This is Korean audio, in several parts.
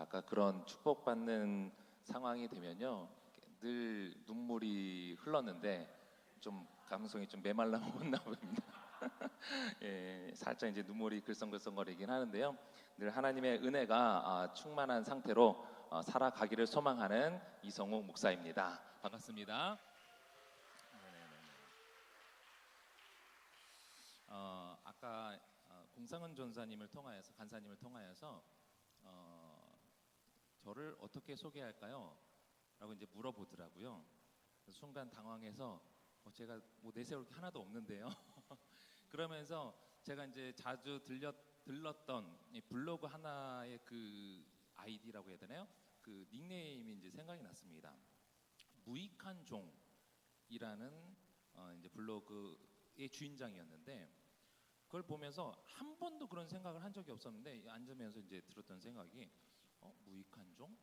제가 아까 그런 축복받는 상황이 되면요, 늘 눈물이 흘렀는데 좀 감성이 좀 메말라먹었나 봅니다. 예, 살짝 이제 눈물이 글썽글썽거리긴 하는데요. 늘 하나님의 은혜가 충만한 상태로 살아가기를 소망하는 이성욱 목사입니다. 반갑습니다. 아까 공상은 전사님을 통하여서 간사님을 통하여서 저를 어떻게 소개할까요? 라고 이제 물어보더라고요. 순간 당황해서 제가 뭐 내세울 게 하나도 없는데요. 그러면서 제가 이제 자주 들렀던 이 블로그 하나의 그 아이디라고 해야 되나요? 그 닉네임이 이제 생각이 났습니다. 무익한 종이라는 이제 블로그의 주인장이었는데, 그걸 보면서 한 번도 그런 생각을 한 적이 없었는데 앉으면서 이제 들었던 생각이 무익한 종?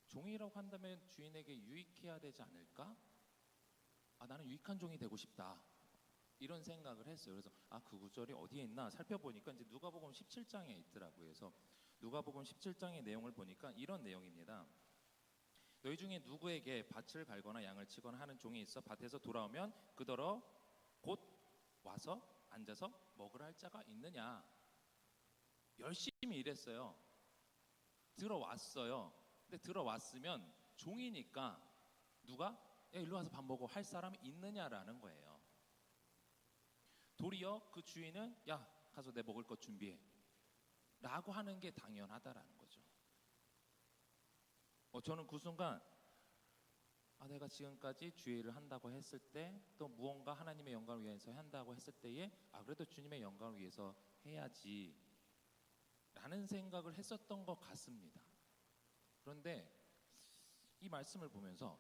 종이라고 한다면 주인에게 유익해야 되지 않을까? 나는 유익한 종이 되고 싶다. 이런 생각을 했어요. 그래서 그 구절이 어디에 있나 살펴보니까 이제 누가복음 17장에 있더라고요. 그래서 누가복음 17장의 내용을 보니까 이런 내용입니다. 너희 중에 누구에게 밭을 갈거나 양을 치거나 하는 종이 있어 밭에서 돌아오면 그더러 곧 와서 앉아서 먹으라 할 자가 있느냐? 열심히 일했어요. 들어왔어요. 근데 들어왔으면 종이니까 누가 야 일로 와서 밥 먹어 할 사람이 있느냐라는 거예요. 도리어 그 주인은 야 가서 내 먹을 것 준비해 라고 하는 게 당연하다라는 거죠. 저는 그 순간 내가 지금까지 주일을 한다고 했을 때 또 무언가 하나님의 영광을 위해서 한다고 했을 때에 그래도 주님의 영광을 위해서 해야지 라는 생각을 했었던 것 같습니다. 그런데 이 말씀을 보면서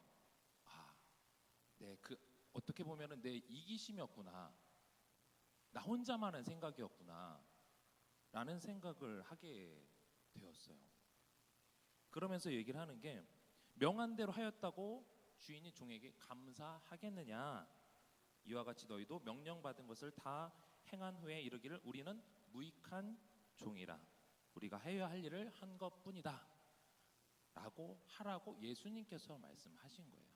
그 어떻게 보면은 내 이기심이었구나, 나 혼자만의 생각이었구나 라는 생각을 하게 되었어요. 그러면서 얘기를 하는 게 명한 대로 하였다고 주인이 종에게 감사하겠느냐? 이와 같이 너희도 명령받은 것을 다 행한 후에 이르기를 우리는 무익한 종이라 우리가 해야 할 일을 한 것뿐이다 라고 하라고 예수님께서 말씀하신 거예요.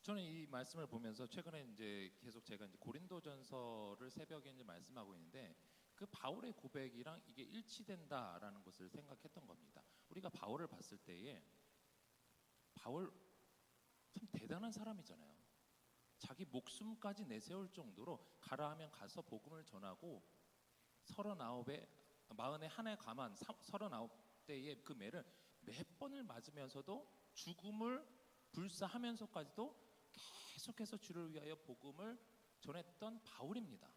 저는 이 말씀을 보면서 최근에 이제 계속 제가 이제 고린도전서를 새벽에 이제 말씀하고 있는데 그 바울의 고백이랑 이게 일치된다라는 것을 생각했던 겁니다. 우리가 바울을 봤을 때에 바울 참 대단한 사람이잖아요. 자기 목숨까지 내세울 정도로 가라 하면 가서 복음을 전하고 41에 감한 39대의 그 매를 몇 번을 맞으면서도 죽음을 불사하면서까지도 계속해서 주를 위하여 복음을 전했던 바울입니다.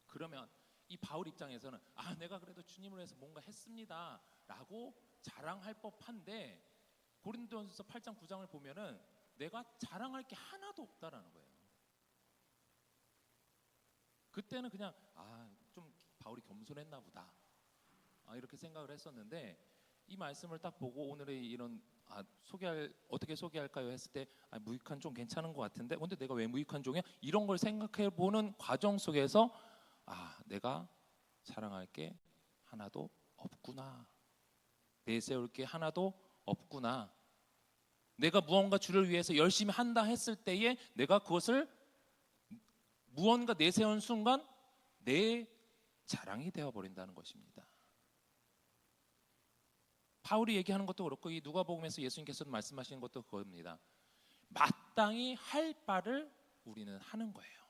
그러면 이 바울 입장에서는 내가 그래도 주님을 위해서 뭔가 했습니다 라고 자랑할 법한데 고린도전서 8장 9장을 보면은 내가 자랑할 게 하나도 없다라는 거예요. 그때는 그냥 좀 바울이 겸손했나 보다 이렇게 생각을 했었는데 이 말씀을 딱 보고 오늘의 이런 어떻게 소개할까요 했을 때 무익한 종 괜찮은 것 같은데 근데 내가 왜 무익한 종이야? 이런 걸 생각해 보는 과정 속에서 내가 자랑할 게 하나도 없구나, 내세울 게 하나도 없구나, 내가 무언가 주를 위해서 열심히 한다 했을 때에 내가 그것을 무언가 내세운 순간 내 자랑이 되어버린다는 것입니다. 바울이 얘기하는 것도 그렇고 이 누가복음에서 예수님께서 말씀하시는 것도 그겁니다. 마땅히 할 바를 우리는 하는 거예요.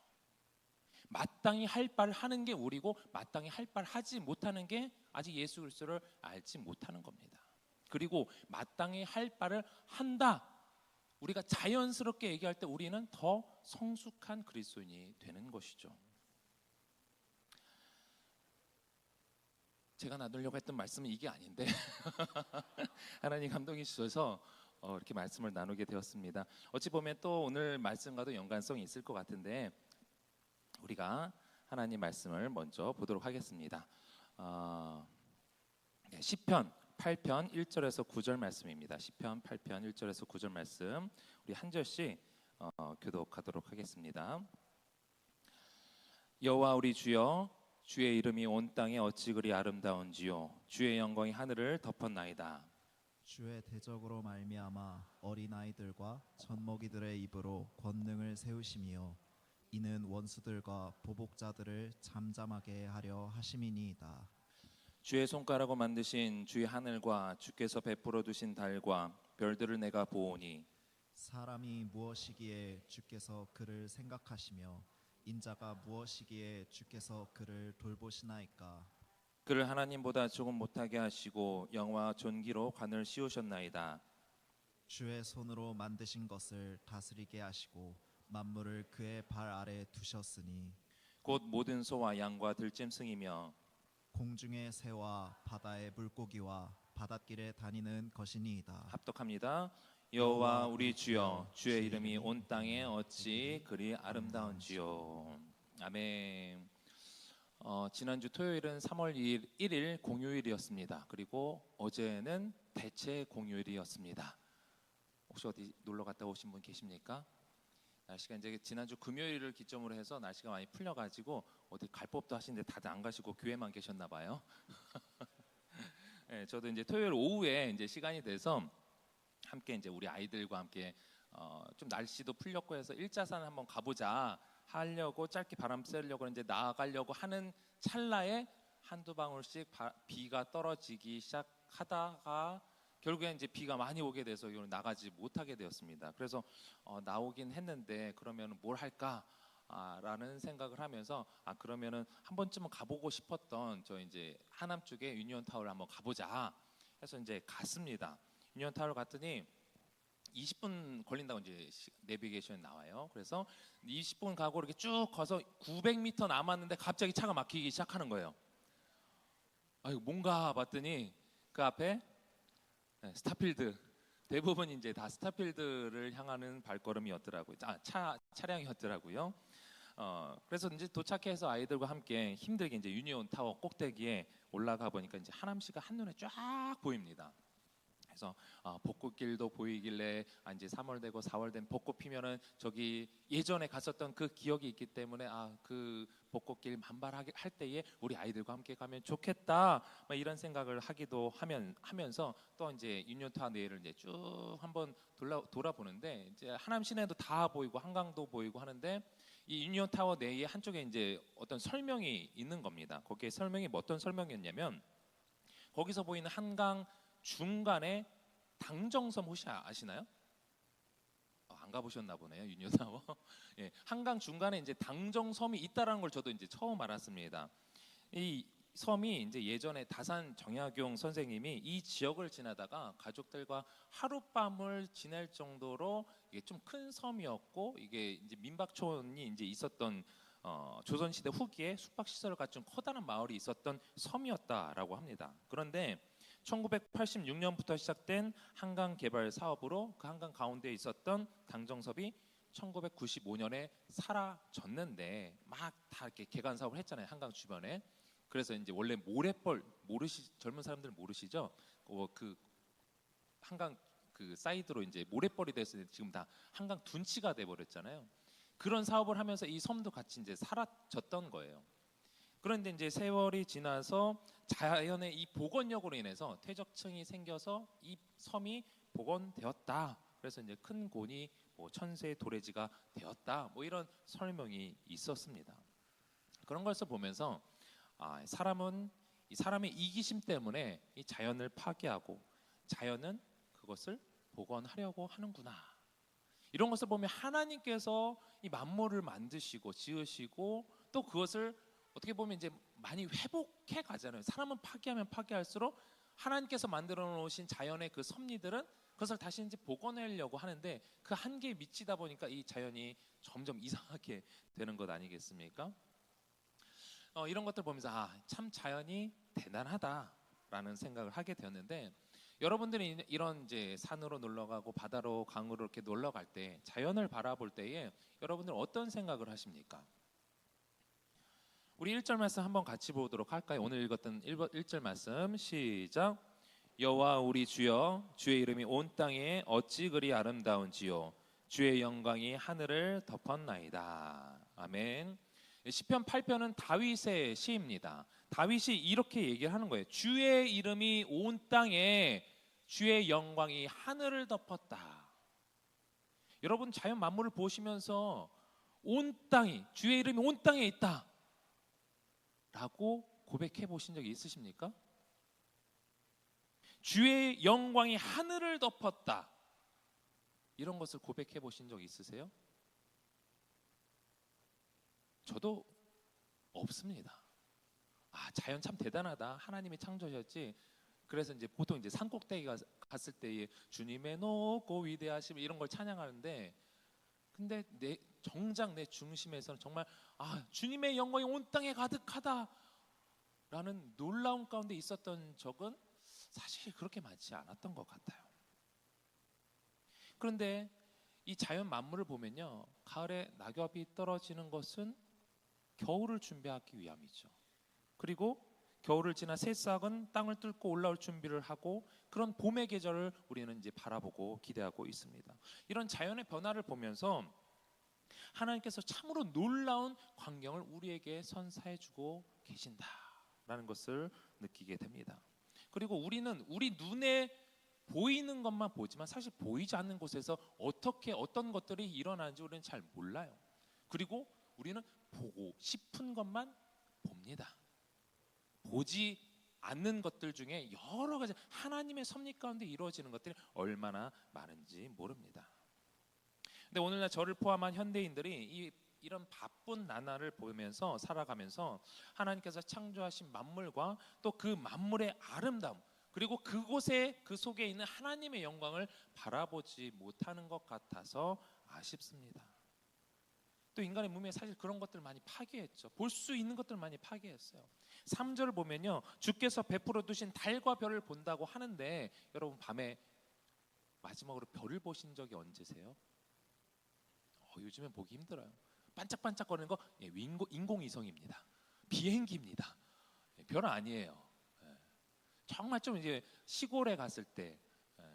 마땅히 할 바를 하는 게 우리고 마땅히 할 바를 하지 못하는 게 아직 예수 그리스도를 알지 못하는 겁니다. 그리고 마땅히 할 바를 한다, 우리가 자연스럽게 얘기할 때 우리는 더 성숙한 그리스도인이 되는 것이죠. 제가 나누려고 했던 말씀은 이게 아닌데 하나님 감동이 주셔서 이렇게 말씀을 나누게 되었습니다. 어찌 보면 또 오늘 말씀과도 연관성이 있을 것 같은데 우리가 하나님 말씀을 먼저 보도록 하겠습니다. 시편 8편 1절에서 9절 말씀입니다. 시편 8편 1절에서 9절 말씀 우리 한 절씩 교독하도록 하겠습니다. 여호와 우리 주여 주의 이름이 온 땅에 어찌 그리 아름다운지요. 주의 영광이 하늘을 덮었나이다. 주의 대적으로 말미암아 어린아이들과 젖먹이들의 입으로 권능을 세우심이요 이는 원수들과 보복자들을 잠잠하게 하려 하심이니이다. 주의 손가락으로 만드신 주의 하늘과 주께서 베풀어 두신 달과 별들을 내가 보오니 사람이 무엇이기에 주께서 그를 생각하시며 인자가 무엇이기에 주께서 그를 돌보시나이까. 그를 하나님보다 조금 못하게 하시고 영화 존귀로 관을 씌우셨나이다. 주의 손으로 만드신 것을 다스리게 하시고 만물을 그의 발 아래 두셨으니 곧 모든 소와 양과 들짐승이며 공중의 새와 바다의 물고기와 바닷길에 다니는 것이니이다. 합독합니다. 여호와 우리 주여, 주의 이름이 온 땅에 어찌 그리 아름다운지요. 아멘. 지난주 토요일은 3월 1일 공휴일이었습니다. 그리고 어제는 대체 공휴일이었습니다. 혹시 어디 놀러 갔다 오신 분 계십니까? 날씨가 이제 지난주 금요일을 기점으로 해서 날씨가 많이 풀려가지고 어디 갈 법도 하시는데 다들 안 가시고 교회만 계셨나 봐요. 네, 저도 이제 토요일 오후에 이제 시간이 돼서 함께 이제 우리 아이들과 함께 좀 날씨도 풀렸고 해서 일자산 한번 가보자 하려고 짧게 바람 쐬려고 이제 나가려고 하는 찰나에 한두 방울씩 비가 떨어지기 시작하다가 결국에 이제 비가 많이 오게 돼서 나가지 못하게 되었습니다. 그래서 나오긴 했는데 그러면 뭘 할까? 라는 생각을 하면서 그러면은 한 번쯤은 가보고 싶었던 저 이제 하남 쪽에 유니온 타워를 한번 가보자 해서 이제 갔습니다. 유니온 타워를 갔더니 20분 걸린다고 이제 내비게이션에 나와요. 그래서 20분 가고 이렇게 쭉 가서 900m 남았는데 갑자기 차가 막히기 시작하는 거예요. 이거 뭔가 봤더니 그 앞에 스타필드, 대부분 이제 다 스타필드를 향하는 발걸음이었더라고요. 차량이었더라고요. 그래서 이제 도착해서 아이들과 함께 힘들게 이제 유니온 타워 꼭대기에 올라가 보니까 이제 하남시가 한눈에 쫙 보입니다. 그래서 벚꽃길도 보이길래 이제 3월 되고 4월 되면 벚꽃 피면은 저기 예전에 갔었던 그 기억이 있기 때문에 그 벚꽃길 만발하게 할 때에 우리 아이들과 함께 가면 좋겠다 이런 생각을 하기도 하면서 또 이제 유니온타워 내를 이제 쭉 한번 돌아보는데 이제 하남 시내도 다 보이고 한강도 보이고 하는데 이 유니온타워 내에 한쪽에 이제 어떤 설명이 있는 겁니다. 거기에 설명이 어떤 설명이었냐면 거기서 보이는 한강 중간에 당정섬 혹시 아시나요? 안 가보셨나 보네요, 유니온타워. 예, 한강 중간에 이제 당정섬이 있다라는 걸 저도 이제 처음 알았습니다. 이 섬이 이제 예전에 다산 정약용 선생님이 이 지역을 지나다가 가족들과 하룻밤을 지낼 정도로 이게 좀 큰 섬이었고 이게 이제 민박촌이 이제 있었던 조선시대 후기에 숙박시설을 갖춘 커다란 마을이 있었던 섬이었다라고 합니다. 그런데 1986년부터 시작된 한강 개발 사업으로 그 한강 가운데 있었던 당정섭이 1995년에 사라졌는데 막 다 이렇게 개간 사업을 했잖아요, 한강 주변에. 그래서 이제 원래 모래벌 젊은 사람들 모르시죠? 그 한강 그 사이드로 이제 모래벌이 돼서 지금 다 한강 둔치가 돼 버렸잖아요. 그런 사업을 하면서 이 섬도 같이 이제 사라졌던 거예요. 그런데 이제 세월이 지나서 자연의 이 복원력으로 인해서 퇴적층이 생겨서 이 섬이 복원되었다. 그래서 이제 큰 곤이 천세의 도래지가 되었다. 이런 설명이 있었습니다. 그런 것을 보면서 사람의 이기심 때문에 이 자연을 파괴하고 자연은 그것을 복원하려고 하는구나. 이런 것을 보면 하나님께서 이 만물을 만드시고 지으시고 또 그것을 어떻게 보면 이제 많이 회복해 가잖아요. 사람은 파괴하면 파괴할수록 하나님께서 만들어 놓으신 자연의 그 섭리들은 그것을 다시 이제 복원하려고 하는데 그 한계에 미치다 보니까 이 자연이 점점 이상하게 되는 것 아니겠습니까? 이런 것들 보면서 참 자연이 대단하다라는 생각을 하게 되었는데 여러분들이 이런 이제 산으로 놀러 가고 바다로 강으로 이렇게 놀러 갈 때 자연을 바라볼 때에 여러분들 어떤 생각을 하십니까? 우리 1절 말씀 한번 같이 보도록 할까요? 오늘 읽었던 1절 말씀 시작. 여호와 우리 주여, 주의 이름이 온 땅에 어찌 그리 아름다운지요. 주의 영광이 하늘을 덮었나이다. 아멘. 시편 8편은 다윗의 시입니다. 다윗이 이렇게 얘기를 하는 거예요. 주의 이름이 온 땅에, 주의 영광이 하늘을 덮었다. 여러분, 자연 만물을 보시면서 온 땅이, 주의 이름이 온 땅에 있다 라고 고백해 보신 적이 있으십니까? 주의 영광이 하늘을 덮었다, 이런 것을 고백해 보신 적 있으세요? 저도 없습니다. 자연 참 대단하다, 하나님이 창조하셨지. 그래서 이제 보통 이제 산꼭대기 갔을 때 주님의 높고 위대하심 이런 걸 찬양하는데, 근데 정작 내 중심에서는 정말 주님의 영광이 온 땅에 가득하다 라는 놀라운 가운데 있었던 적은 사실 그렇게 많지 않았던 것 같아요. 그런데 이 자연 만물을 보면요, 가을에 낙엽이 떨어지는 것은 겨울을 준비하기 위함이죠. 그리고 겨울을 지나 새싹은 땅을 뚫고 올라올 준비를 하고, 그런 봄의 계절을 우리는 이제 바라보고 기대하고 있습니다. 이런 자연의 변화를 보면서 하나님께서 참으로 놀라운 광경을 우리에게 선사해주고 계신다라는 것을 느끼게 됩니다. 그리고 우리는 우리 눈에 보이는 것만 보지만 사실 보이지 않는 곳에서 어떻게 어떤 것들이 일어나는지 우리는 잘 몰라요. 그리고 우리는 보고 싶은 것만 봅니다. 보지 않는 것들 중에 여러 가지 하나님의 섭리 가운데 이루어지는 것들이 얼마나 많은지 모릅니다. 근데 오늘날 저를 포함한 현대인들이 이런 바쁜 나날을 보면서 살아가면서 하나님께서 창조하신 만물과 또 그 만물의 아름다움, 그리고 그곳에 그 속에 있는 하나님의 영광을 바라보지 못하는 것 같아서 아쉽습니다. 또 인간의 몸에 사실 그런 것들 많이 파괴했죠. 볼 수 있는 것들 많이 파괴했어요. 3절을 보면요, 주께서 베풀어 두신 달과 별을 본다고 하는데, 여러분 밤에 마지막으로 별을 보신 적이 언제세요? 요즘엔 보기 힘들어요. 반짝반짝거리는 거 인공위성입니다. 비행기입니다. 별 아니에요. 정말 좀 이제 시골에 갔을 때,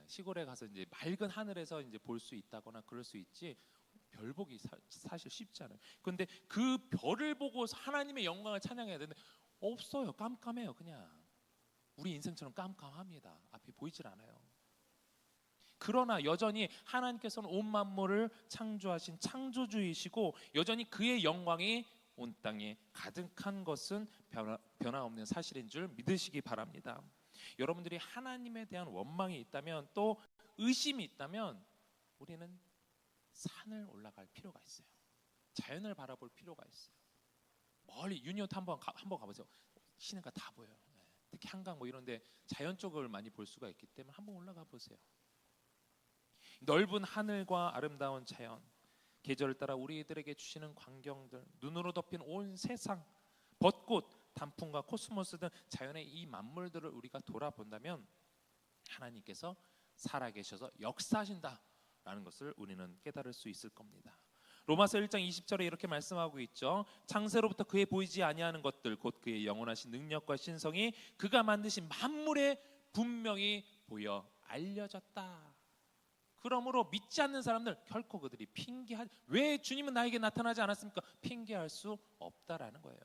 시골에 가서 이제 맑은 하늘에서 이제 볼 수 있다거나 그럴 수 있지, 별 보기 사실 쉽지 않아요. 그런데 그 별을 보고 하나님의 영광을 찬양해야 되는데 없어요. 깜깜해요. 그냥 우리 인생처럼 깜깜합니다. 앞이 보이질 않아요. 그러나 여전히 하나님께서는 온 만물을 창조하신 창조주이시고, 여전히 그의 영광이 온 땅에 가득한 것은 변함없는 사실인 줄 믿으시기 바랍니다. 여러분들이 하나님에 대한 원망이 있다면, 또 의심이 있다면, 우리는 산을 올라갈 필요가 있어요. 자연을 바라볼 필요가 있어요. 멀리 유니온트 한번 가보세요. 시내가 다 보여요. 특히 한강 뭐 이런데 자연 쪽을 많이 볼 수가 있기 때문에 한번 올라가 보세요. 넓은 하늘과 아름다운 자연, 계절을 따라 우리들에게 주시는 광경들, 눈으로 덮인 온 세상, 벚꽃, 단풍과 코스모스 등 자연의 이 만물들을 우리가 돌아본다면 하나님께서 살아계셔서 역사하신다라는 것을 우리는 깨달을 수 있을 겁니다. 로마서 1장 20절에 이렇게 말씀하고 있죠. 창세로부터 그의 보이지 아니하는 것들, 곧 그의 영원하신 능력과 신성이 그가 만드신 만물에 분명히 보여 알려졌다. 그러므로 믿지 않는 사람들 결코 그들이 왜 주님은 나에게 나타나지 않았습니까? 핑계할 수 없다라는 거예요.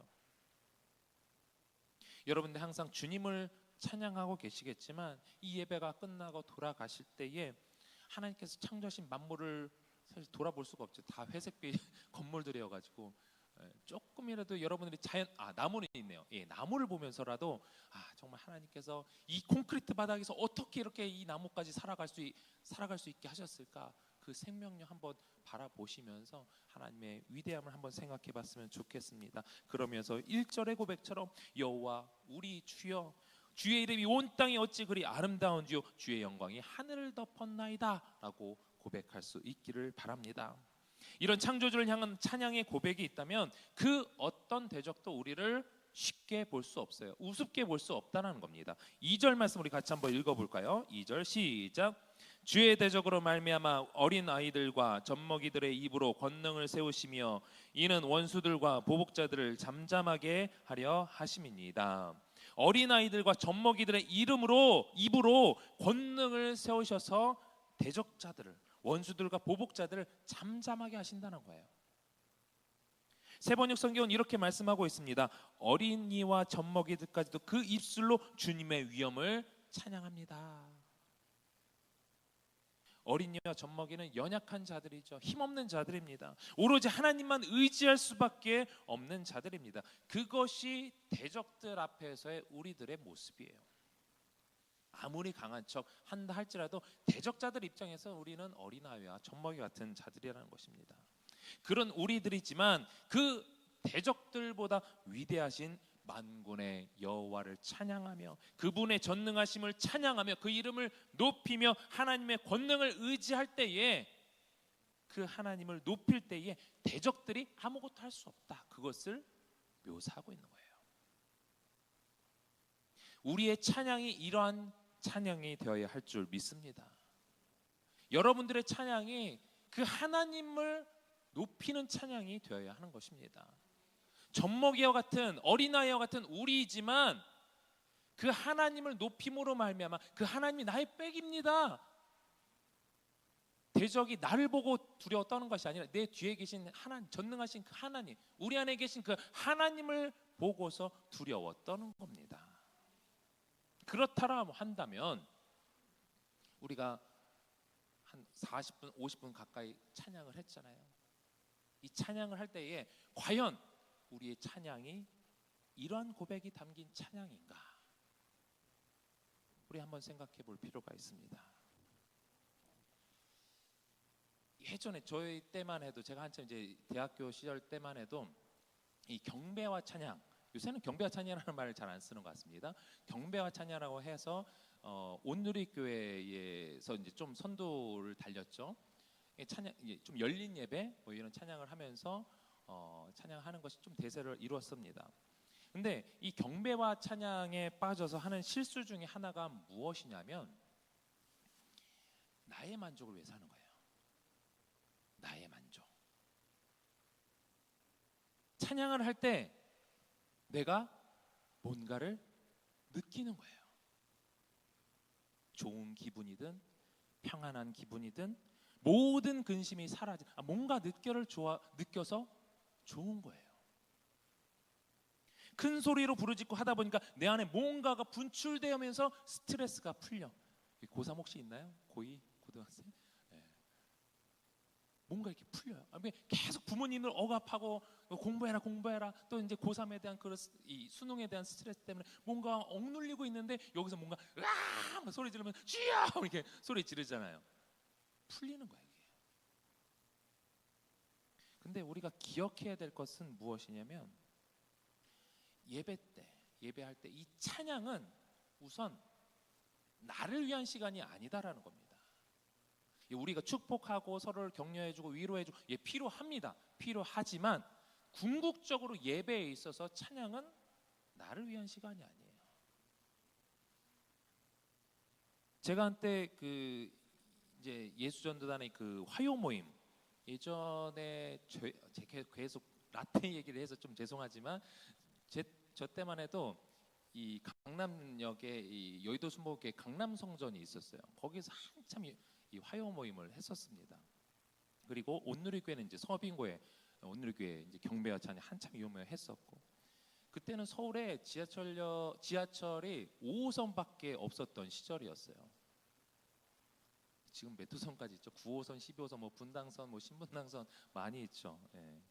여러분들 항상 주님을 찬양하고 계시겠지만, 이 예배가 끝나고 돌아가실 때에 하나님께서 창조하신 만물을 사실 돌아볼 수가 없죠. 다 회색빛 건물들이어가지고 조금이라도 여러분들이 나무는 있네요. 나무를 보면서라도 정말 하나님께서 이 콘크리트 바닥에서 어떻게 이렇게 이 나무까지 살아갈 수 있게 하셨을까? 그 생명력 한번 바라보시면서 하나님의 위대함을 한번 생각해 봤으면 좋겠습니다. 그러면서 1절의 고백처럼 여호와 우리 주여, 주의 이름이 온 땅에 어찌 그리 아름다운지요, 주의 영광이 하늘을 덮었나이다 라고 고백할 수 있기를 바랍니다. 이런 창조주를 향한 찬양의 고백이 있다면 그 어떤 대적도 우리를 쉽게 볼 수 없어요. 우습게 볼 수 없다는 겁니다. 2절 말씀 우리 같이 한번 읽어볼까요? 2절 시작. 주의 대적으로 말미암아 어린 아이들과 젖먹이들의 입으로 권능을 세우시며 이는 원수들과 보복자들을 잠잠하게 하려 하심이니이다. 어린 아이들과 젖먹이들의 입으로 권능을 세우셔서 대적자들을, 원수들과 보복자들을 잠잠하게 하신다는 거예요. 세번역 성경은 이렇게 말씀하고 있습니다. 어린이와 젖먹이들까지도 그 입술로 주님의 위엄을 찬양합니다. 어린이와 젖먹이는 연약한 자들이죠. 힘없는 자들입니다. 오로지 하나님만 의지할 수밖에 없는 자들입니다. 그것이 대적들 앞에서의 우리들의 모습이에요. 아무리 강한 척 한다 할지라도 대적자들 입장에서 우리는 어린아이와 젖먹이 같은 자들이라는 것입니다. 그런 우리들이지만 그 대적들보다 위대하신 만군의 여호와를 찬양하며 그분의 전능하심을 찬양하며 그 이름을 높이며 하나님의 권능을 의지할 때에, 그 하나님을 높일 때에 대적들이 아무것도 할 수 없다, 그것을 묘사하고 있는 거예요. 우리의 찬양이 이러한 찬양이 되어야 할 줄 믿습니다. 여러분들의 찬양이 그 하나님을 높이는 찬양이 되어야 하는 것입니다. 젖먹이와 같은 어린아이와 같은 우리이지만 그 하나님을 높임으로 말미암아 그 하나님이 나의 백입니다. 대적이 나를 보고 두려워 떠는 것이 아니라 내 뒤에 계신 하나님, 전능하신 그 하나님, 우리 안에 계신 그 하나님을 보고서 두려워 떠는 겁니다. 그렇다라 한다면 우리가 한 40분, 50분 가까이 찬양을 했잖아요. 이 찬양을 할 때에 과연 우리의 찬양이 이러한 고백이 담긴 찬양인가? 우리 한번 생각해 볼 필요가 있습니다. 예전에 저희 때만 해도, 제가 한참 이제 대학교 시절 때만 해도 이 경배와 찬양, 요새는 경배와 찬양이라는 말을 잘 안 쓰는 것 같습니다. 경배와 찬양이라고 해서 온누리교회에서 이제 좀 선도를 달렸죠. 찬양, 좀 열린 예배 뭐 이런 찬양을 하면서 찬양하는 것이 좀 대세를 이루었습니다. 근데 이 경배와 찬양에 빠져서 하는 실수 중에 하나가 무엇이냐면 나의 만족을 위해서 하는 거예요. 나의 만족. 찬양을 할 때 내가 뭔가를 느끼는 거예요. 좋은 기분이든 평안한 기분이든 모든 근심이 사라진, 뭔가 느껴서 좋은 거예요. 큰 소리로 부르짖고 하다 보니까 내 안에 뭔가가 분출되면서 스트레스가 풀려. 고3 혹시 있나요? 고2, 고등학생? 네. 뭔가 이렇게 풀려요. 계속 부모님을 억압하고 공부해라 또 이제 고3에 대한 이 수능에 대한 스트레스 때문에 뭔가 억눌리고 있는데 여기서 뭔가 으아 소리 지르면 쥐야 이렇게 소리 지르잖아요. 풀리는 거예요. 이게. 근데 우리가 기억해야 될 것은 무엇이냐면 예배할 때 이 찬양은 우선 나를 위한 시간이 아니다라는 겁니다. 우리가 축복하고 서로를 격려해주고 위로해주고 필요합니다. 필요하지만 궁극적으로 예배에 있어서 찬양은 나를 위한 시간이 아니에요. 제가 한때 그 이제 예수전도단의 그 화요 모임, 예전에 제가 계속 라떼 얘기를 해서 좀 죄송하지만 저 때만 해도 이 강남역에 이 여의도 순복에 강남성전이 있었어요. 거기서 한참 이 화요 모임을 했었습니다. 그리고 온누리교회는 이제 서빙고에 온누리교회 이제 경배와 찬양 한참 유명했었고, 그때는 서울에 지하철이 5호선밖에 없었던 시절이었어요. 지금 몇 호선까지 있죠? 9호선, 12호선, 뭐 분당선, 뭐 신분당선 많이 있죠. 예.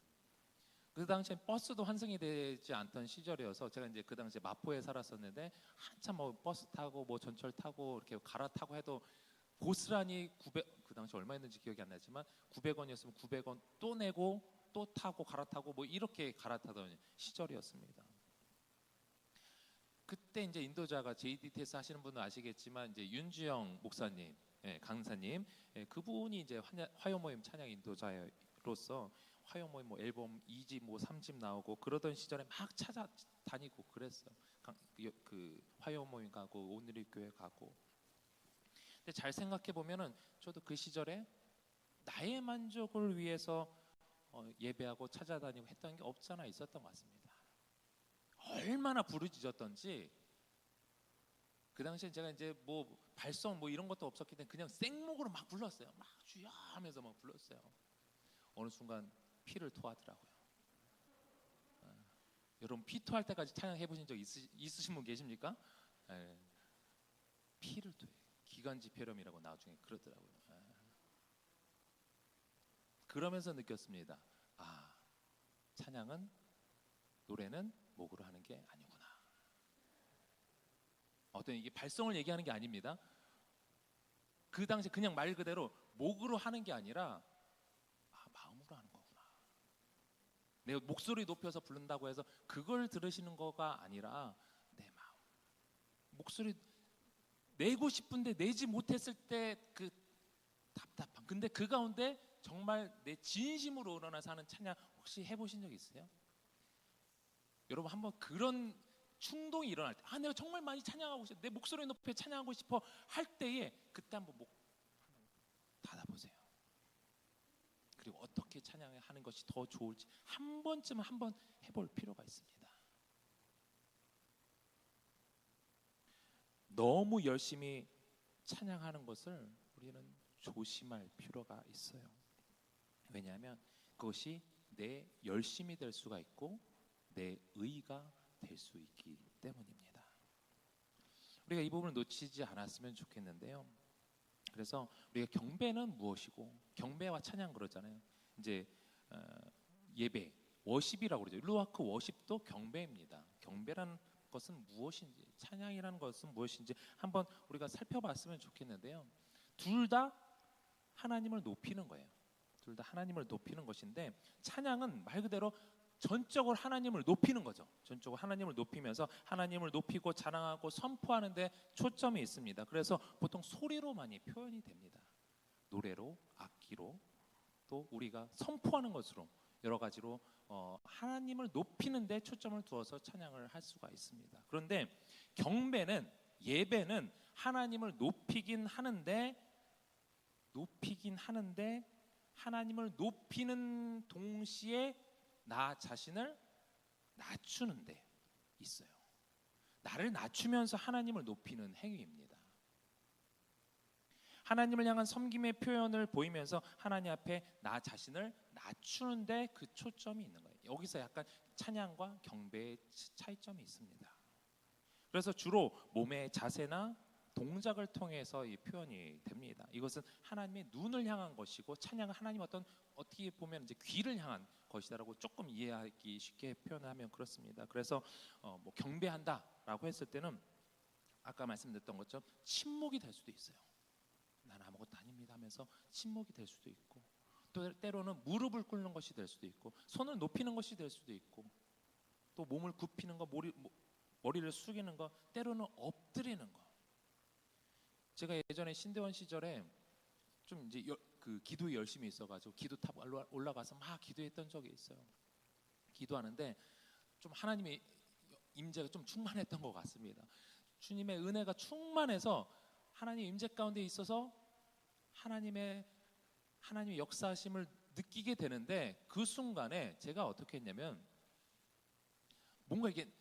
그 당시에 버스도 환승이 되지 않던 시절이어서 제가 이제 그 당시에 마포에 살았었는데 한참 뭐 버스 타고 뭐 전철 타고 이렇게 갈아타고 해도 고스란히 그 당시 얼마였는지 기억이 안 나지만 900원이었으면 900원 또 내고 또 타고 갈아타고 뭐 이렇게 갈아타던 시절이었습니다. 그때 이제 인도자가 JDTS 하시는 분은 아시겠지만 이제 윤주영 목사님, 강사님, 그분이 이제 화요 모임 찬양 인도자로서 화요 모임 뭐 앨범 2집 뭐 3집 나오고 그러던 시절에 막 찾아다니고 그랬어요. 그 화요 모임 가고 온누리 교회 가고. 근데 잘 생각해 보면은 저도 그 시절에 나의 만족을 위해서 예배하고 찾아다니고 했던 게 없잖아 있었던 것 같습니다. 얼마나 부르짖었던지 그 당시에 제가 이제 뭐 발성 뭐 이런 것도 없었기 때문에 그냥 생목으로 막 불렀어요. 막 주여 하면서 막 불렀어요. 어느 순간 피를 토하더라고요. 여러분 피토할 때까지 찬양해 보신 적 있으신 분 계십니까? 예. 피를 토해. 기관지 폐렴이라고 나중에 그러더라고요. 예. 그러면서 느꼈습니다. 아, 찬양은, 노래는 목으로 하는 게 아니구나. 어떤 이게 발성을 얘기하는 게 아닙니다. 그 당시 그냥 말 그대로 목으로 하는 게 아니라 마음으로 하는 거구나. 내 목소리 높여서 부른다고 해서 그걸 들으시는 거가 아니라 내 마음. 목소리 내고 싶은데 내지 못했을 때 그 답답함. 근데 그 가운데 정말 내 진심으로 우러나서 하는 찬양 혹시 해보신 적 있어요? 여러분 한번 그런 충동이 일어날 때, 내가 정말 많이 찬양하고 싶어, 내 목소리 높여 찬양하고 싶어 할 때에 그때 한번 목 닫아보세요. 그리고 어떻게 찬양을 하는 것이 더 좋을지 한 번쯤은 한번 해볼 필요가 있습니다. 너무 열심히 찬양하는 것을 우리는 조심할 필요가 있어요. 왜냐하면 그것이 내 열심이 될 수가 있고 내 의가 될 수 있기 때문입니다. 우리가 이 부분을 놓치지 않았으면 좋겠는데요. 그래서 우리가 경배는 무엇이고, 경배와 찬양 그러잖아요. 이제 예배, 워십이라고 그러죠. 루아크 워십도 경배입니다. 경배라는 것은 무엇인지, 찬양이라는 것은 무엇인지 한번 우리가 살펴봤으면 좋겠는데요. 둘 다 하나님을 높이는 거예요. 둘 다 하나님을 높이는 것인데, 찬양은 말 그대로 전적으로 하나님을 높이는 거죠. 전적으로 하나님을 높이면서 하나님을 높이고 자랑하고 선포하는 데 초점이 있습니다. 그래서 보통 소리로 많이 표현이 됩니다. 노래로, 악기로, 또 우리가 선포하는 것으로 여러 가지로 하나님을 높이는 데 초점을 두어서 찬양을 할 수가 있습니다. 그런데 경배는, 예배는 하나님을 높이긴 하는데 하나님을 높이는 동시에 나 자신을 낮추는 데 있어요. 나를 낮추면서 하나님을 높이는 행위입니다. 하나님을 향한 섬김의 표현을 보이면서 하나님 앞에 나 자신을 낮추는 데 그 초점이 있는 거예요. 여기서 약간 찬양과 경배의 차이점이 있습니다. 그래서 주로 몸의 자세나 동작을 통해서 이 표현이 됩니다. 이것은 하나님의 눈을 향한 것이고, 찬양은 하나님 어떻게 보면 이제 귀를 향한 것이다라고 조금 이해하기 쉽게 표현하면 그렇습니다. 그래서 뭐 경배한다라고 했을 때는 아까 말씀드렸던 것처럼 침묵이 될 수도 있어요. 난 아무것도 아닙니다 하면서 침묵이 될 수도 있고, 또 때로는 무릎을 꿇는 것이 될 수도 있고, 손을 높이는 것이 될 수도 있고, 또 몸을 굽히는 거, 머리를 숙이는 거, 때로는 엎드리는 거. 제가 예전에 신대원 시절에 좀 이제 그 기도에 열심히 있어가지고 기도탑 올라가서 막 기도했던 적이 있어요. 기도하는데 좀 하나님의 임재가 좀 충만했던 것 같습니다. 주님의 은혜가 충만해서 하나님의 임재 가운데 있어서 하나님의 역사하심을 느끼게 되는데, 그 순간에 제가 어떻게 했냐면 뭔가 이게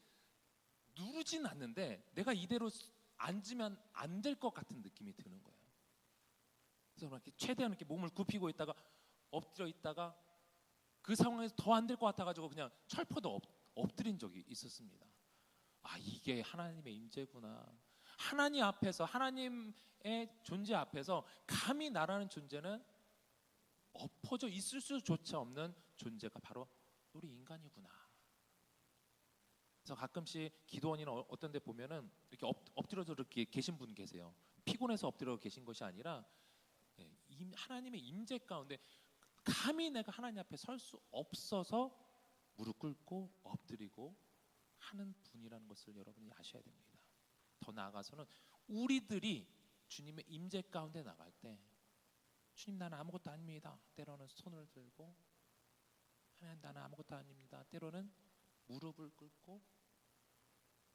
누르진 않는데 내가 이대로 앉으면 안 될 것 같은 느낌이 드는 거예요. 그래서 이렇게 최대한 이렇게 몸을 굽히고 있다가 엎드려 있다가 그 상황에서 더 안 될 것 같아가지고 그냥 철퍼도 엎드린 적이 있었습니다. 이게 하나님의 임재구나. 하나님 앞에서, 하나님의 존재 앞에서 감히 나라는 존재는 엎어져 있을 수조차 없는 존재가 바로 우리 인간이구나. 그래서 가끔씩 기도원이나 어떤 데 보면은 이렇게 엎드려서 이렇게 계신 분 계세요. 피곤해서 엎드려 계신 것이 아니라 하나님의 임재 가운데 감히 내가 하나님 앞에 설 수 없어서 무릎 꿇고 엎드리고 하는 분이라는 것을 여러분이 아셔야 됩니다. 더 나아가서는 우리들이 주님의 임재 가운데 나갈 때, 주님 나는 아무것도 아닙니다. 때로는 손을 들고, 하나님 나는 아무것도 아닙니다. 때로는 무릎을 꿇고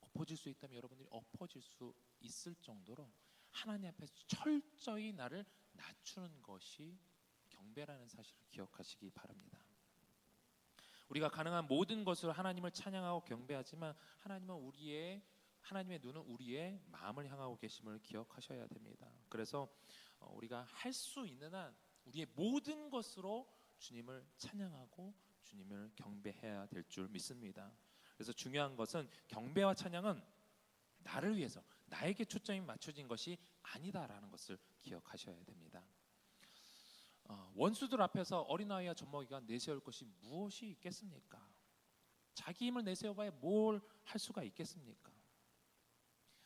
엎어질 수 있다면 여러분들이 엎어질 수 있을 정도로 하나님 앞에서 철저히 나를 낮추는 것이 경배라는 사실을 기억하시기 바랍니다. 우리가 가능한 모든 것으로 하나님을 찬양하고 경배하지만 하나님의 눈은 우리의 마음을 향하고 계심을 기억하셔야 됩니다. 그래서 우리가 할 수 있는 한 우리의 모든 것으로 주님을 찬양하고 주님을 경배해야 될 줄 믿습니다. 그래서 중요한 것은 경배와 찬양은 나를 위해서 나에게 초점이 맞춰진 것이 아니다라는 것을 기억하셔야 됩니다. 원수들 앞에서 어린아이와 젖먹이가 내세울 것이 무엇이 있겠습니까? 자기 힘을 내세워봐야 뭘 할 수가 있겠습니까?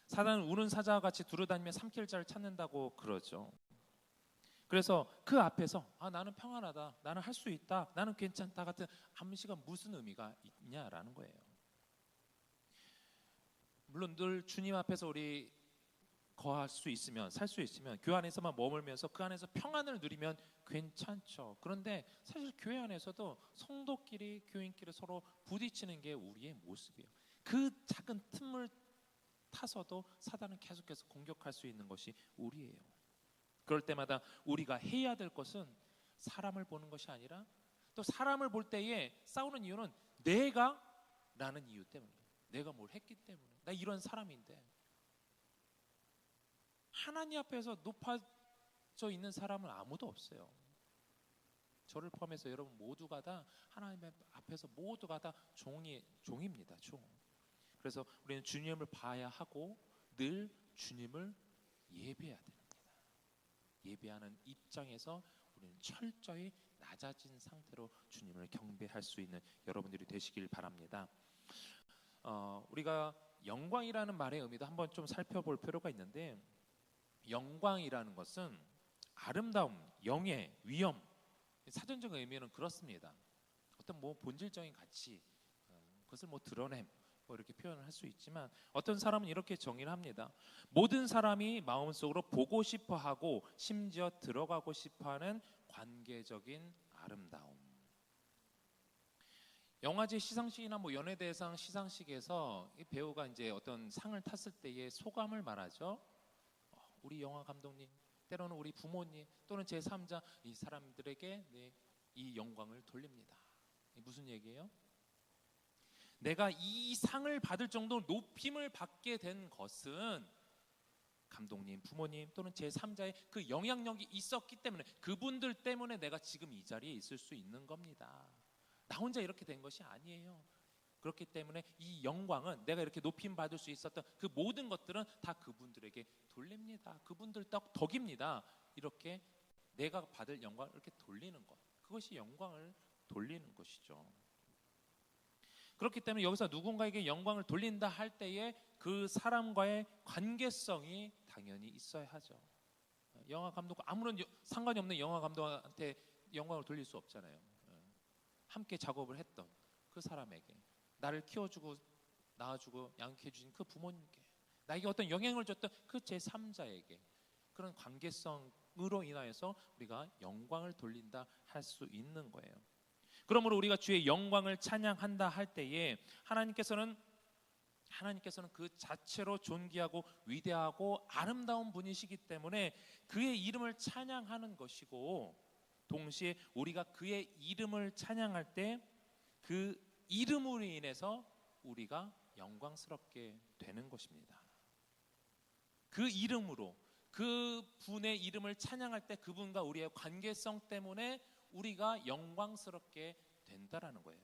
사단은 우는 사자와 같이 두루다니며 삼킬 자를 찾는다고 그러죠. 그래서 그 앞에서 나는 평안하다, 나는 할 수 있다, 나는 괜찮다 같은 암시가 무슨 의미가 있냐라는 거예요. 물론 늘 주님 앞에서 우리 거할 수 있으면, 살 수 있으면 교회 안에서만 머물면서 그 안에서 평안을 누리면 괜찮죠. 그런데 사실 교회 안에서도 성도끼리, 교인끼리 서로 부딪히는 게 우리의 모습이에요. 그 작은 틈을 타서도 사단은 계속해서 공격할 수 있는 것이 우리예요. 그럴 때마다 우리가 해야 될 것은 사람을 보는 것이 아니라, 또 사람을 볼 때에 싸우는 이유는 내가 라는 이유 때문에, 내가 뭘 했기 때문에, 나 이런 사람인데. 하나님 앞에서 높아져 있는 사람은 아무도 없어요. 저를 포함해서 여러분 모두가 다 하나님 앞에서 모두가 다 종입니다. 종. 그래서 우리는 주님을 봐야 하고 늘 주님을 예배해야 됩니다. 예배하는 입장에서 우리는 철저히 낮아진 상태로 주님을 경배할 수 있는 여러분들이 되시길 바랍니다. 우리가 영광이라는 말의 의미도 한번 좀 살펴볼 필요가 있는데, 영광이라는 것은 아름다움, 영예, 위엄, 사전적 의미는 그렇습니다. 어떤 본질적인 가치, 그것을 드러냄, 이렇게 표현을 할 수 있지만, 어떤 사람은 이렇게 정의를 합니다. 모든 사람이 마음속으로 보고 싶어하고 심지어 들어가고 싶어하는 관계적인 아름다움. 영화제 시상식이나 연예대상 시상식에서 이 배우가 이제 어떤 상을 탔을 때의 소감을 말하죠. 우리 영화 감독님, 때로는 우리 부모님, 또는 제3자 이 사람들에게 이 영광을 돌립니다. 무슨 얘기예요? 내가 이 상을 받을 정도로 높임을 받게 된 것은 감독님, 부모님 또는 제3자의 그 영향력이 있었기 때문에, 그분들 때문에 내가 지금 이 자리에 있을 수 있는 겁니다. 나 혼자 이렇게 된 것이 아니에요. 그렇기 때문에 이 영광은, 내가 이렇게 높임 받을 수 있었던 그 모든 것들은 다 그분들에게 돌립니다. 그분들 덕입니다. 이렇게 내가 받을 영광을 이렇게 돌리는 것, 그것이 영광을 돌리는 것이죠. 그렇기 때문에 여기서 누군가에게 영광을 돌린다 할 때에 그 사람과의 관계성이 당연히 있어야 하죠. 영화 감독, 아무런 상관이 없는 영화 감독한테 영광을 돌릴 수 없잖아요. 함께 작업을 했던 그 사람에게, 나를 키워주고 낳아주고 양육해주신 그 부모님께, 나에게 어떤 영향을 줬던 그 제3자에게, 그런 관계성으로 인하여서 우리가 영광을 돌린다 할 수 있는 거예요. 그러므로 우리가 주의 영광을 찬양한다 할 때에 하나님께서는 그 자체로 존귀하고 위대하고 아름다운 분이시기 때문에 그의 이름을 찬양하는 것이고, 동시에 우리가 그의 이름을 찬양할 때 그 이름으로 인해서 우리가 영광스럽게 되는 것입니다. 그 이름으로, 그 분의 이름을 찬양할 때 그분과 우리의 관계성 때문에 우리가 영광스럽게 된다라는 거예요.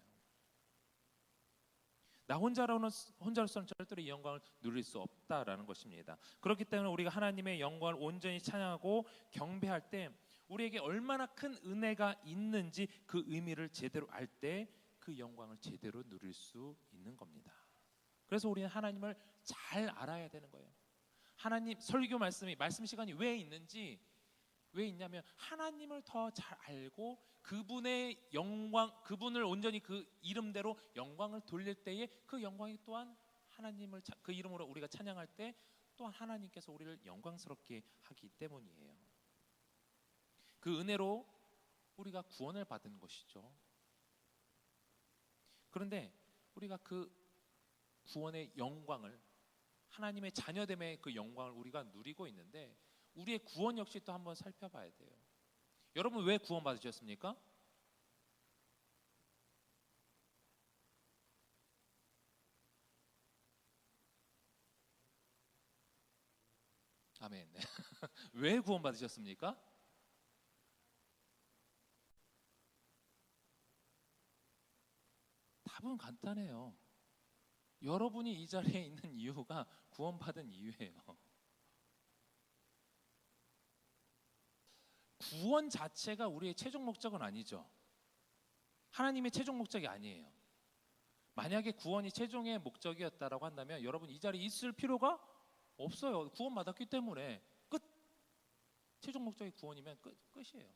나 혼자로서는 절대로 이 영광을 누릴 수 없다라는 것입니다. 그렇기 때문에 우리가 하나님의 영광을 온전히 찬양하고 경배할 때 우리에게 얼마나 큰 은혜가 있는지 그 의미를 제대로 알 때 그 영광을 제대로 누릴 수 있는 겁니다. 그래서 우리는 하나님을 잘 알아야 되는 거예요. 하나님, 설교 말씀 시간이 왜 있냐면 하나님을 더 잘 알고 그분의 영광, 그분을 온전히 그 이름대로 영광을 돌릴 때에 그 영광이 또한 하나님을 그 이름으로 우리가 찬양할 때 또한 하나님께서 우리를 영광스럽게 하기 때문이에요. 그 은혜로 우리가 구원을 받은 것이죠. 그런데 우리가 그 구원의 영광을, 하나님의 자녀됨의 그 영광을 우리가 누리고 있는데, 우리의 구원 역시 또 한번 살펴봐야 돼요. 여러분 왜 구원 받으셨습니까? 아멘. 왜 구원 받으셨습니까? 답은 간단해요. 여러분이 이 자리에 있는 이유가 구원받은 이유예요. 구원 자체가 우리의 최종 목적은 아니죠. 하나님의 최종 목적이 아니에요. 만약에 구원이 최종의 목적이었다라고 한다면 여러분 이 자리에 있을 필요가 없어요. 구원받았기 때문에 끝. 최종 목적이 구원이면 끝이에요.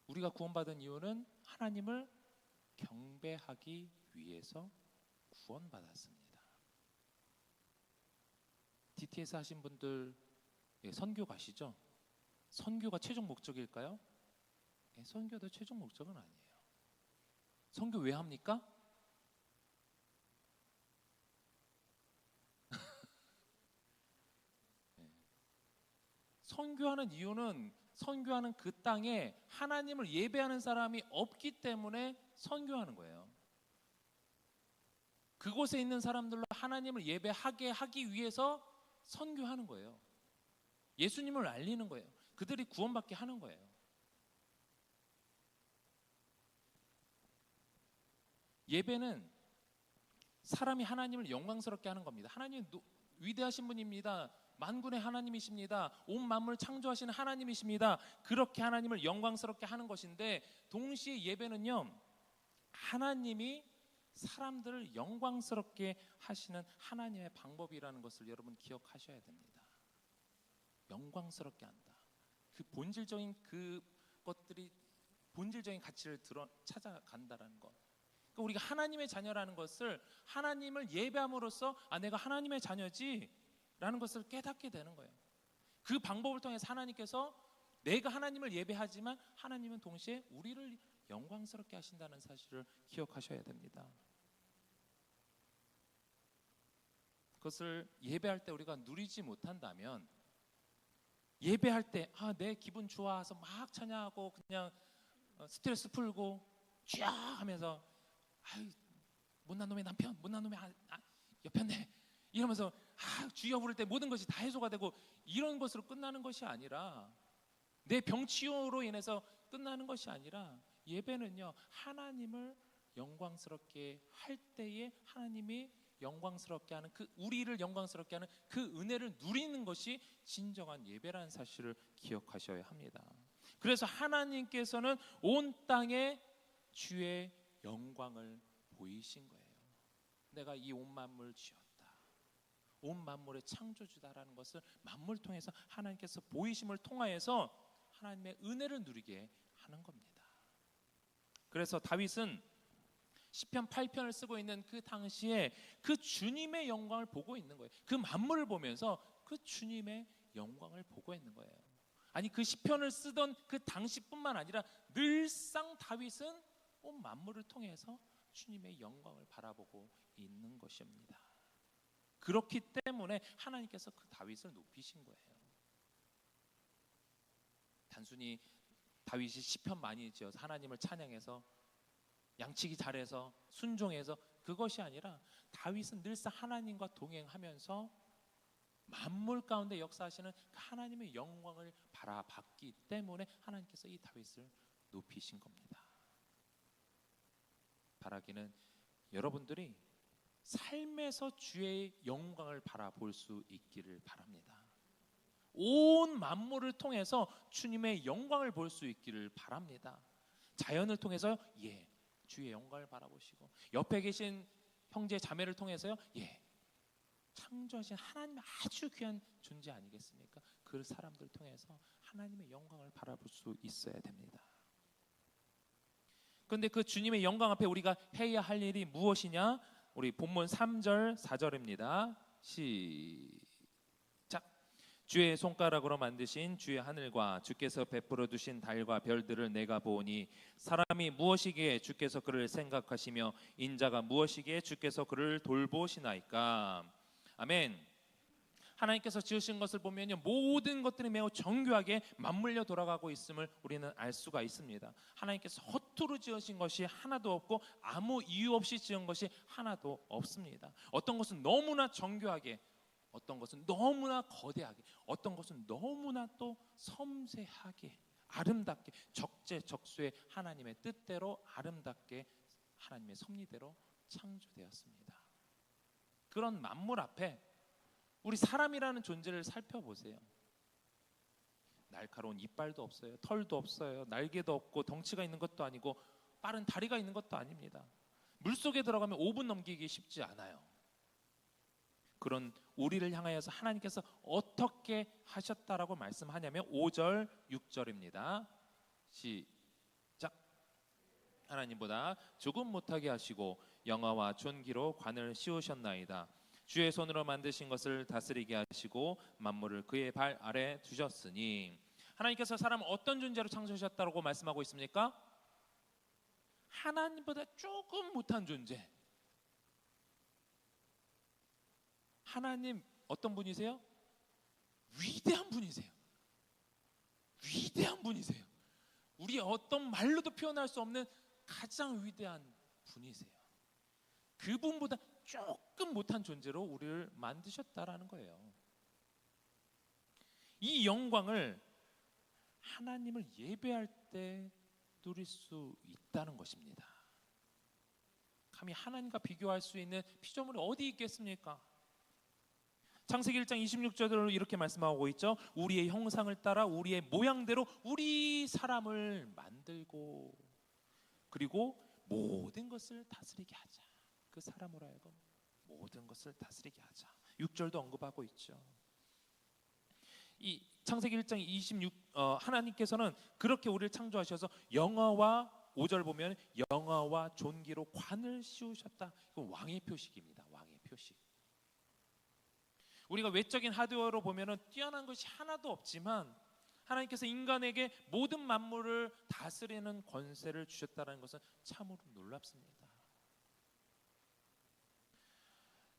우리가 구원받은 이유는 하나님을 경배하기 위해서 구원받았습니다. DTS 하신 분들 선교 가시죠? 선교가 최종 목적일까요? 선교도 최종 목적은 아니에요. 선교 왜 합니까? 선교하는 이유는 선교하는 그 땅에 하나님을 예배하는 사람이 없기 때문에 선교하는 거예요. 그곳에 있는 사람들로 하나님을 예배하게 하기 위해서 선교하는 거예요. 예수님을 알리는 거예요. 그들이 구원받게 하는 거예요. 예배는 사람이 하나님을 영광스럽게 하는 겁니다. 하나님 위대하신 분입니다. 만군의 하나님이십니다. 온 만물을 창조하시는 하나님이십니다. 그렇게 하나님을 영광스럽게 하는 것인데 동시에 예배는요, 하나님이 사람들을 영광스럽게 하시는 하나님의 방법이라는 것을 여러분 기억하셔야 됩니다. 영광스럽게 한다. 그 본질적인 그것들이 본질적인 가치를 찾아간다라는 것. 그러니까 우리가 하나님의 자녀라는 것을 하나님을 예배함으로써 내가 하나님의 자녀지 라는 것을 깨닫게 되는 거예요. 그 방법을 통해서 하나님께서 내가 하나님을 예배하지만 하나님은 동시에 우리를 영광스럽게 하신다는 사실을 기억하셔야 됩니다. 그것을 예배할 때 우리가 누리지 못한다면 예배할 때 내 기분 좋아서 막 찬양하고 그냥 스트레스 풀고 쫙 하면서 못난 놈의 남편, 못난 놈의 여편네 이러면서 주여 부를 때 모든 것이 다 해소가 되고 이런 것으로 끝나는 것이 아니라 내 병치유로 인해서 끝나는 것이 아니라 예배는요, 하나님을 영광스럽게 할 때에 하나님이 영광스럽게 하는 우리를 영광스럽게 하는 그 은혜를 누리는 것이 진정한 예배라는 사실을 기억하셔야 합니다. 그래서 하나님께서는 온 땅에 주의 영광을 보이신 거예요. 내가 이 온 만물을 지었다. 온 만물의 창조주다라는 것을 만물 통해서 하나님께서 보이심을 통하여서 하나님의 은혜를 누리게 하는 겁니다. 그래서 다윗은 시편 8편을 쓰고 있는 그 당시에 그 주님의 영광을 보고 있는 거예요. 그 만물을 보면서 그 주님의 영광을 보고 있는 거예요. 아니 그 시편을 쓰던 그 당시뿐만 아니라 늘상 다윗은 온 만물을 통해서 주님의 영광을 바라보고 있는 것입니다. 그렇기 때문에 하나님께서 그 다윗을 높이신 거예요. 단순히 다윗이 시편 많이 지어서 하나님을 찬양해서 양치기 잘해서 순종해서 그것이 아니라 다윗은 늘상 하나님과 동행하면서 만물 가운데 역사하시는 그 하나님의 영광을 바라봤기 때문에 하나님께서 이 다윗을 높이신 겁니다. 바라기는 여러분들이 삶에서 주의 영광을 바라볼 수 있기를 바랍니다. 온 만물을 통해서 주님의 영광을 볼 수 있기를 바랍니다. 자연을 통해서요, 주의 영광을 바라보시고 옆에 계신 형제 자매를 통해서요, 창조하신 하나님의 아주 귀한 존재 아니겠습니까? 그 사람들 통해서 하나님의 영광을 바라볼 수 있어야 됩니다. 그런데 그 주님의 영광 앞에 우리가 해야 할 일이 무엇이냐? 우리 본문 3절 4절입니다. 시작. 주의 손가락으로 만드신 주의 하늘과 주께서 베풀어 두신 달과 별들을 내가 보오니 사람이 무엇이기에 주께서 그를 생각하시며 인자가 무엇이기에 주께서 그를 돌보시나이까. 아멘. 하나님께서 지으신 것을 보면요, 모든 것들이 매우 정교하게 맞물려 돌아가고 있음을 우리는 알 수가 있습니다. 하나님께서 허투루 지으신 것이 하나도 없고 아무 이유 없이 지은 것이 하나도 없습니다. 어떤 것은 너무나 정교하게, 어떤 것은 너무나 거대하게, 어떤 것은 너무나 또 섬세하게, 아름답게 적재적소에 하나님의 뜻대로 아름답게 하나님의 섭리대로 창조되었습니다. 그런 만물 앞에 우리 사람이라는 존재를 살펴보세요. 날카로운 이빨도 없어요. 털도 없어요. 날개도 없고 덩치가 있는 것도 아니고 빠른 다리가 있는 것도 아닙니다. 물속에 들어가면 5분 넘기기 쉽지 않아요. 그런 우리를 향하여서 하나님께서 어떻게 하셨다라고 말씀하냐면 5절, 6절입니다. 시작. 하나님보다 조금 못하게 하시고 영화와 존귀로 관을 씌우셨나이다. 주의 손으로 만드신 것을 다스리게 하시고 만물을 그의 발 아래 두셨으니. 하나님께서 사람을 어떤 존재로 창조하셨다고 말씀하고 있습니까? 하나님보다 조금 못한 존재. 하나님 어떤 분이세요? 위대한 분이세요. 위대한 분이세요. 우리 어떤 말로도 표현할 수 없는 가장 위대한 분이세요. 그분보다 조금 못한 존재로 우리를 만드셨다라는 거예요. 이 영광을 하나님을 예배할 때 누릴 수 있다는 것입니다. 감히 하나님과 비교할 수 있는 피조물이 어디 있겠습니까? 창세기 1장 26절로 이렇게 말씀하고 있죠. 우리의 형상을 따라 우리의 모양대로 우리 사람을 만들고 그리고 모든 것을 다스리게 하자. 그 사람으로 하여금 모든 것을 다스리게 하자. 6절도 언급하고 있죠. 이 창세기 1장 26 하나님께서는 그렇게 우리를 창조하셔서 영화와 5절 보면 영화와 존귀로 관을 씌우셨다. 이건 왕의 표식입니다. 왕의 표식. 우리가 외적인 하드웨어로 보면은 뛰어난 것이 하나도 없지만 하나님께서 인간에게 모든 만물을 다스리는 권세를 주셨다는 것은 참으로 놀랍습니다.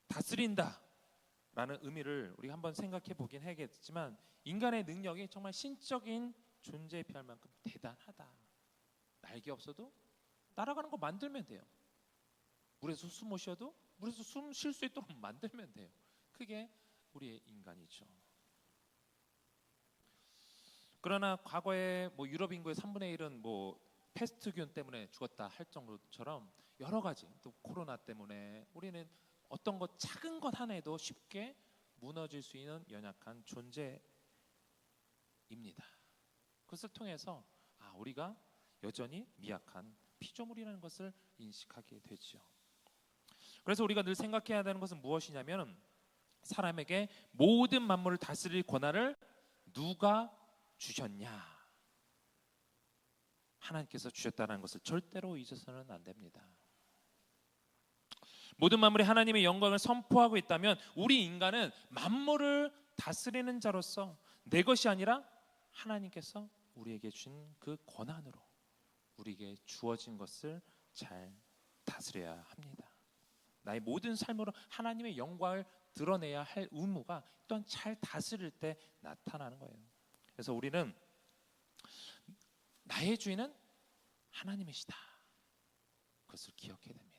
다스린다라는 의미를 우리가 한번 생각해 보긴 해야겠지만 인간의 능력이 정말 신적인 존재에 비할 만큼 대단하다. 날개 없어도 날아가는 거 만들면 돼요. 물에서 숨 못 쉬어도 물에서 숨 쉴 수 있도록 만들면 돼요. 그게 우리의 인간이죠. 그러나 과거에 뭐 유럽 인구의 3분의 1은 뭐 패스트균 때문에 죽었다 할 정도처럼 여러 가지 또 코로나 때문에 우리는 어떤 것 작은 것 하나에도 쉽게 무너질 수 있는 연약한 존재입니다. 그것을 통해서 우리가 여전히 미약한 피조물이라는 것을 인식하게 되죠. 그래서 우리가 늘 생각해야 되는 것은 무엇이냐면 사람에게 모든 만물을 다스릴 권한을 누가 주셨냐? 하나님께서 주셨다는 것을 절대로 잊어서는 안 됩니다. 모든 만물이 하나님의 영광을 선포하고 있다면 우리 인간은 만물을 다스리는 자로서 내 것이 아니라 하나님께서 우리에게 준 그 권한으로 우리에게 주어진 것을 잘 다스려야 합니다. 나의 모든 삶으로 하나님의 영광을 드러내야 할 의무가 또한 잘 다스릴 때 나타나는 거예요. 그래서 우리는 나의 주인은 하나님이시다. 그것을 기억해야 됩니다.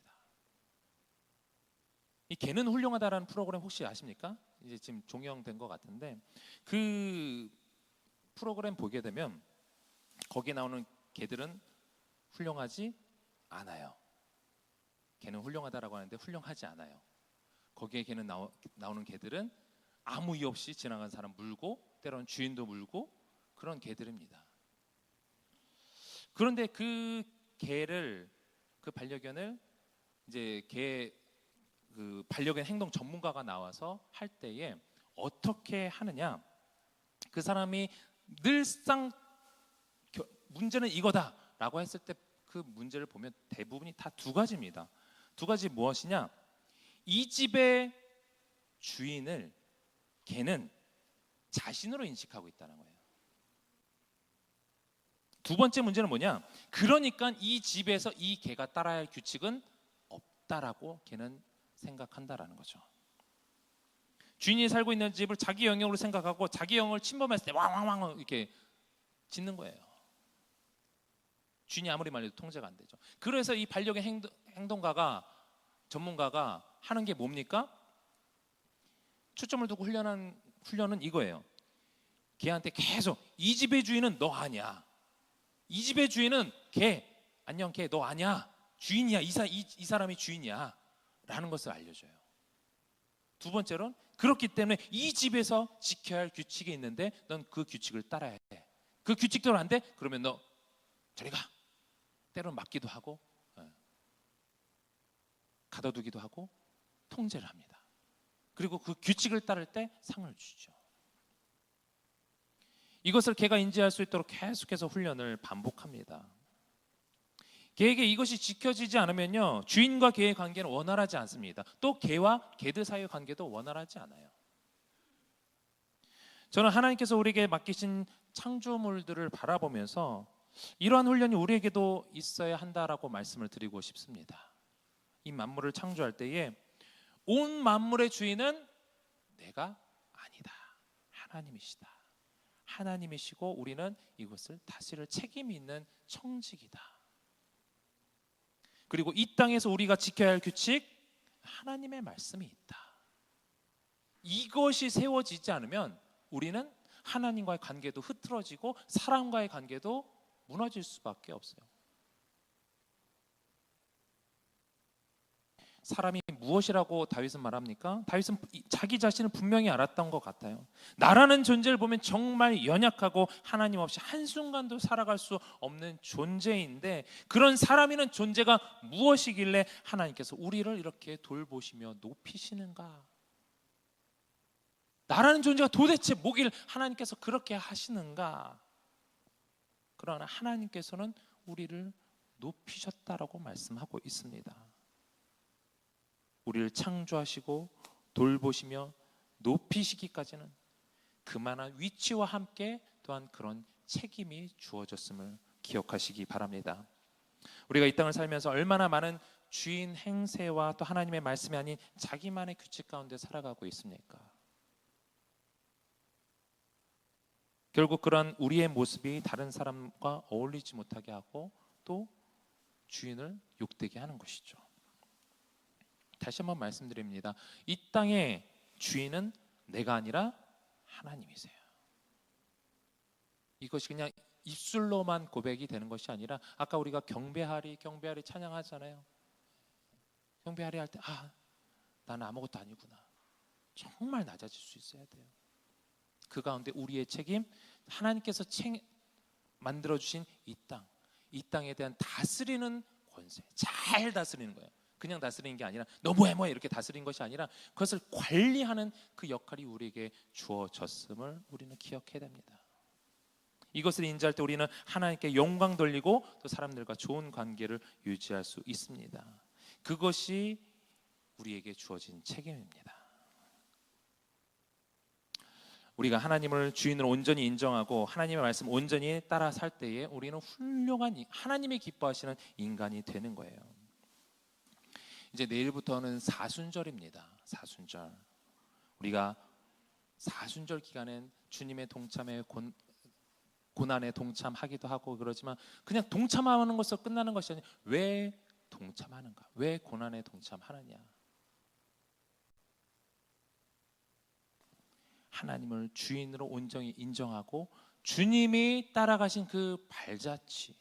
이 개는 훌륭하다라는 프로그램 혹시 아십니까? 이제 지금 종영된 것 같은데 그 프로그램 보게 되면 거기에 나오는 개들은 훌륭하지 않아요. 개는 훌륭하다라고 하는데 훌륭하지 않아요. 거기에 개는 나오는 개들은 아무 이유 없이 지나간 사람 물고 때로는 주인도 물고 그런 개들입니다. 그런데 그 개를 그 반려견을 이제 그 반려견 행동 전문가가 나와서 할 때에 어떻게 하느냐? 그 사람이 늘상 문제는 이거다라고 했을 때 그 문제를 보면 대부분이 다 두 가지입니다. 두 가지 무엇이냐? 이 집의 주인을 개는 자신으로 인식하고 있다는 거예요. 두 번째 문제는 뭐냐? 그러니까 이 집에서 이 개가 따라야 할 규칙은 없다라고 개는 생각한다라는 거죠. 주인이 살고 있는 집을 자기 영역으로 생각하고 자기 영역을 침범했을 때 왕왕왕 이렇게 짖는 거예요. 주인이 아무리 말해도 통제가 안 되죠. 그래서 이 반려견 행동가가 전문가가 하는 게 뭡니까? 초점을 두고 훈련은 이거예요. 걔한테 계속 이 집의 주인은 너 아니야. 이 집의 주인은 걔 안녕 걔 너 아니야. 주인이야. 이 사람이 주인이야. 라는 것을 알려줘요. 두 번째로는 그렇기 때문에 이 집에서 지켜야 할 규칙이 있는데 넌 그 규칙을 따라야 해. 그 규칙대로 안 돼? 그러면 너 저리 가. 때로는 맞기도 하고 가둬두기도 하고 통제를 합니다. 그리고 그 규칙을 따를 때 상을 주죠. 이것을 개가 인지할 수 있도록 계속해서 훈련을 반복합니다. 개에게 이것이 지켜지지 않으면요, 주인과 개의 관계는 원활하지 않습니다. 또 개와 개들 사이의 관계도 원활하지 않아요. 저는 하나님께서 우리에게 맡기신 창조물들을 바라보면서 이러한 훈련이 우리에게도 있어야 한다라고 말씀을 드리고 싶습니다. 이 만물을 창조할 때에 온 만물의 주인은 내가 아니다. 하나님이시다. 하나님이시고 우리는 이것을 다스릴 책임이 있는 청직이다. 그리고 이 땅에서 우리가 지켜야 할 규칙, 하나님의 말씀이 있다. 이것이 세워지지 않으면 우리는 하나님과의 관계도 흐트러지고 사람과의 관계도 무너질 수밖에 없어요. 사람이 무엇이라고 다윗은 말합니까? 다윗은 자기 자신을 분명히 알았던 것 같아요. 나라는 존재를 보면 정말 연약하고 하나님 없이 한순간도 살아갈 수 없는 존재인데, 그런 사람이란 존재가 무엇이길래 하나님께서 우리를 이렇게 돌보시며 높이시는가? 나라는 존재가 도대체 뭐길 하나님께서 그렇게 하시는가? 그러나 하나님께서는 우리를 높이셨다라고 말씀하고 있습니다. 우리를 창조하시고 돌보시며 높이시기까지는 그만한 위치와 함께 또한 그런 책임이 주어졌음을 기억하시기 바랍니다. 우리가 이 땅을 살면서 얼마나 많은 주인 행세와 또 하나님의 말씀이 아닌 자기만의 규칙 가운데 살아가고 있습니까? 결국 그런 우리의 모습이 다른 사람과 어울리지 못하게 하고 또 주인을 욕되게 하는 것이죠. 다시 한번 말씀드립니다. 이 땅의 주인은 내가 아니라 하나님이세요. 이것이 그냥 입술로만 고백이 되는 것이 아니라, 아까 우리가 경배하리 찬양하잖아요. 경배하리 할 때 나는 아무것도 아니구나, 정말 낮아질 수 있어야 돼요. 그 가운데 우리의 책임, 하나님께서 만들어주신 이 땅에 대한 다스리는 권세, 잘 다스리는 거예요. 그냥 다스리는 게 아니라 너 뭐해 이렇게 다스리는 것이 아니라 그것을 관리하는 그 역할이 우리에게 주어졌음을 우리는 기억해야 됩니다. 이것을 인지할 때 우리는 하나님께 영광 돌리고 또 사람들과 좋은 관계를 유지할 수 있습니다. 그것이 우리에게 주어진 책임입니다. 우리가 하나님을 주인으로 온전히 인정하고 하나님의 말씀 온전히 따라 살 때에 우리는 훌륭한 하나님이 기뻐하시는 인간이 되는 거예요. 이제 내일부터는 사순절입니다. 사순절. 우리가 사순절 기간엔 주님의 동참에 고난에 동참하기도 하고 그러지만 그냥 동참하는 것으로 끝나는 것이 아니라 왜 동참하는가? 왜 고난에 동참하느냐? 하나님을 주인으로 온전히 인정하고 주님이 따라가신 그 발자취,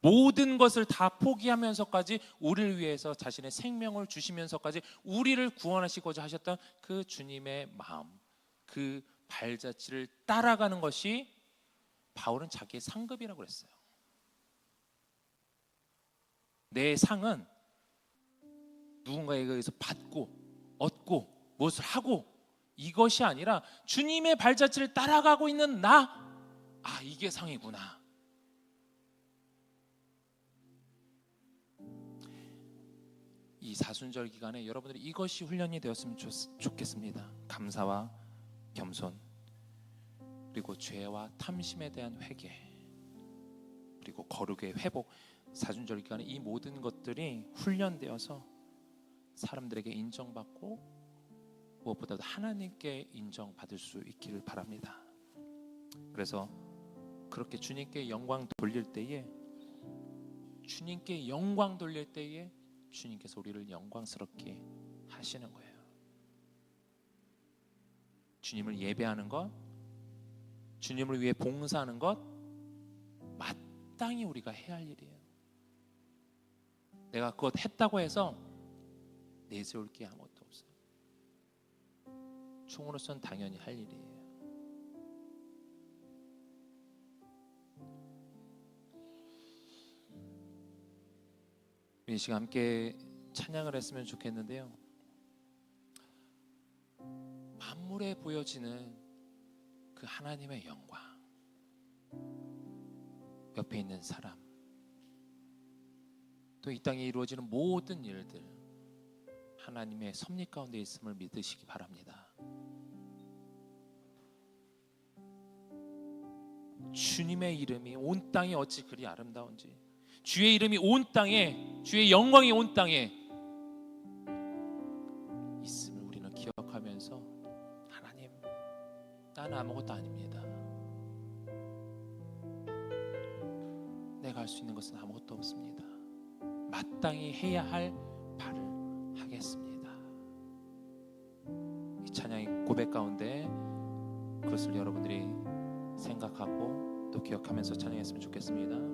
모든 것을 다 포기하면서까지 우리를 위해서 자신의 생명을 주시면서까지 우리를 구원하시고자 하셨던 그 주님의 마음, 그 발자취를 따라가는 것이 바울은 자기의 상급이라고 그랬어요. 내 상은 누군가에게 의해서 받고 얻고 무엇을 하고 이것이 아니라 주님의 발자취를 따라가고 있는 이게 상이구나. 이 사순절 기간에 여러분들이 이것이 훈련이 되었으면 좋겠습니다. 감사와 겸손, 그리고 죄와 탐심에 대한 회개, 그리고 거룩의 회복. 사순절 기간에 이 모든 것들이 훈련되어서 사람들에게 인정받고 무엇보다도 하나님께 인정받을 수 있기를 바랍니다. 그래서 그렇게 주님께 영광 돌릴 때에 주님께서 우리를 영광스럽게 하시는 거예요. 주님을 예배하는 것, 주님을 위해 봉사하는 것 마땅히 우리가 해야 할 일이에요. 내가 그것 했다고 해서 내세울 게 아무것도 없어요. 총으로서는 당연히 할 일이에요. 이 시간 함께 찬양을 했으면 좋겠는데요. 만물에 보여지는 그 하나님의 영광, 옆에 있는 사람, 또 이 땅에 이루어지는 모든 일들, 하나님의 섭리 가운데 있음을 믿으시기 바랍니다. 주님의 이름이 온 땅에 어찌 그리 아름다운지, 주의 이름이 온 땅에, 주의 영광이 온 땅에 있음을 우리는 기억하면서, 하나님, 나는 아무것도 아닙니다. 내가 할 수 있는 것은 아무것도 없습니다. 마땅히 해야 할 바를 하겠습니다. 이 찬양의 고백 가운데 그것을 여러분들이 생각하고 또 기억하면서 찬양했으면 좋겠습니다.